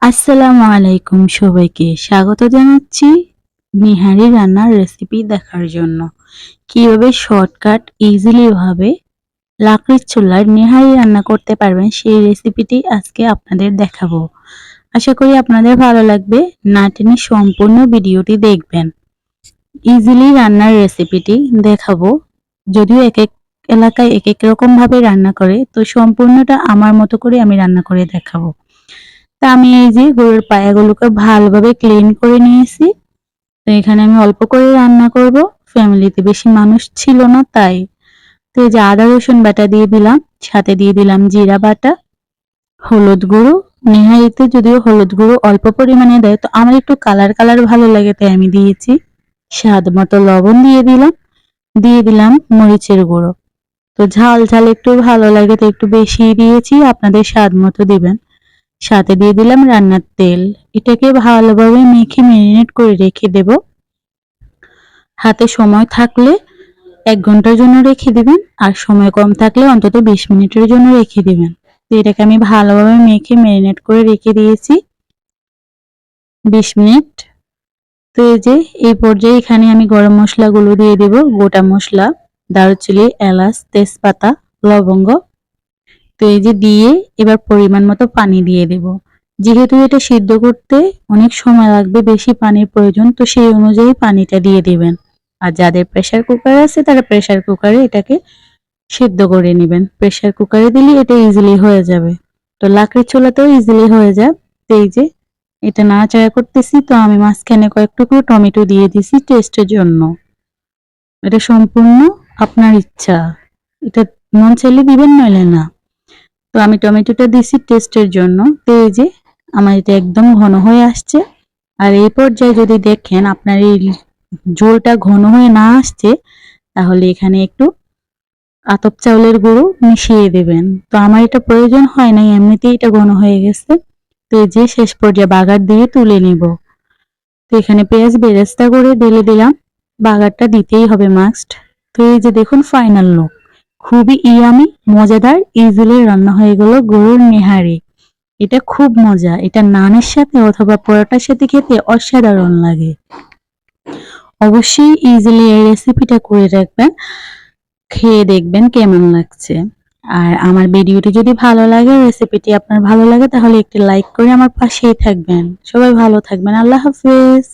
আসসালামু আলাইকুম, সবাইকে স্বাগত জানাচ্ছি নিহারি রান্নার রেসিপি দেখার জন্য। কিভাবে শর্টকাট ইজিলি ভাবে লাকড়ির চুলায় নেহারি রান্না করতে পারবেন সেই রেসিপিটি আজকে আপনাদের দেখাবো। আশা করি আপনাদের ভালো লাগবে। না টেনে সম্পূর্ণ ভিডিওটি দেখবেন। ইজিলি রান্নার রেসিপিটি দেখাবো। যদিও এক এক এলাকায় এক এক রকম ভাবে রান্না করে, তো সম্পূর্ণটা আমার মতো করে আমি রান্না করে দেখাবো। তা আমি এই যে গরুর পায়াগুলোকে ভালোভাবে ক্লিন করে নিয়েছি। তো এখানে আমি অল্প করে রান্না করব, ফ্যামিলিতে বেশি মানুষ ছিল না তাই। তো এই যে আদা রসুন বাটা দিয়ে দিলাম, সাথে দিয়ে দিলাম জিরা বাটা, হলুদ গুঁড়ো। নেহারিতে যদিও হলুদ গুঁড়ো অল্প পরিমাণে দেয়, তো আমার একটু কালার কালার ভালো লাগে তাই আমি দিয়েছি। স্বাদ মতো লবণ দিয়ে দিলাম, দিয়ে দিলাম মরিচের গুঁড়ো। তো ঝাল ঝাল একটু ভালো লাগে তো একটু বেশি দিয়েছি, আপনাদের স্বাদ মতো দিবেন। সাথে দিয়ে দিলাম রান্নার তেল। এটাকে ভালোভাবে মেখে ম্যারিনেট করে রেখে দেব। হাতে সময় থাকলে 1 ঘন্টার জন্য রেখে দিবেন, আর সময় কম থাকলে অন্তত 20 মিনিটের জন্য রেখে দিবেন। তো এটাকে আমি ভালোভাবে মেখে ম্যারিনেট করে রেখে দিয়েছি 20 মিনিট। তো এই যে এই পর্যায়ে এখানে আমি গরম মশলাগুলো দিয়ে দেব। গোটা মশলা, দারুচিনি, এলাচ, তেজপাতা, লবঙ্গ। তো এই যে দিয়ে এবার পরিমাণ মতো পানি দিয়ে দেব। যেহেতু এটা সিদ্ধ করতে অনেক সময় লাগবে, বেশি পানির প্রয়োজন, তো সেই অনুযায়ী পানিটা দিয়ে দিবেন। আর যাদের প্রেসার কুকার আছে তারা প্রেসার কুকারে এটাকে সিদ্ধ করে নেবেন। প্রেসার কুকারে দিলে এটা ইজিলি হয়ে যাবে। তো লাকড়ির চুলাতেও ইজিলি হয়ে যায়। তো এই যে এটা নাড়াচাড়া করতেছি, তো আমি মাঝখানে কয়েক টুকরো টমেটো দিয়ে দিছি টেস্টের জন্য। এটা সম্পূর্ণ আপনার ইচ্ছা, এটা মন চাইলে দিবেন নইলে না। তো আমি টমেটোটা দিছি টেস্টের জন্য। তো এই যে আমার এটা একদম ঘন হয়ে আসছে। আর এই পর্যায়ে যদি দেখেন আপনার এই ঝোলটা ঘন হয়ে না আসছে, তাহলে এখানে একটু আতপ চাউলের গুঁড়ো মিশিয়ে দেবেন। তো আমার এটা প্রয়োজন হয় নাই, এমনিতেই এটা ঘন হয়ে গেছে। তো এই যে শেষ পর্যায়ে বাগার দিয়ে তুলে নিব। তো এখানে পেঁয়াজ বেরেস্তা করে ঢেলে দিলাম। বাগারটা দিতেই হবে মাস্ট। তো এই যে দেখুন ফাইনাল লুক। খুবই ইয়ামি, মজাদার, ইজিলি রান্না হয়ে গেল গরুর নেহারি। এটা খুব মজা। এটা নানের সাথে অথবা পরোটার সাথে খেতে অসাধারণ লাগে। অবশ্যই ইজিলি এই রেসিপিটা করে রাখবেন, খেয়ে দেখবেন কেমন লাগছে। আর আমার ভিডিওটি যদি ভালো লাগে, রেসিপিটি আপনার ভালো লাগে, তাহলে একটি লাইক করে আমার পাশেই থাকবেন। সবাই ভালো থাকবেন। আল্লাহ হাফেজ।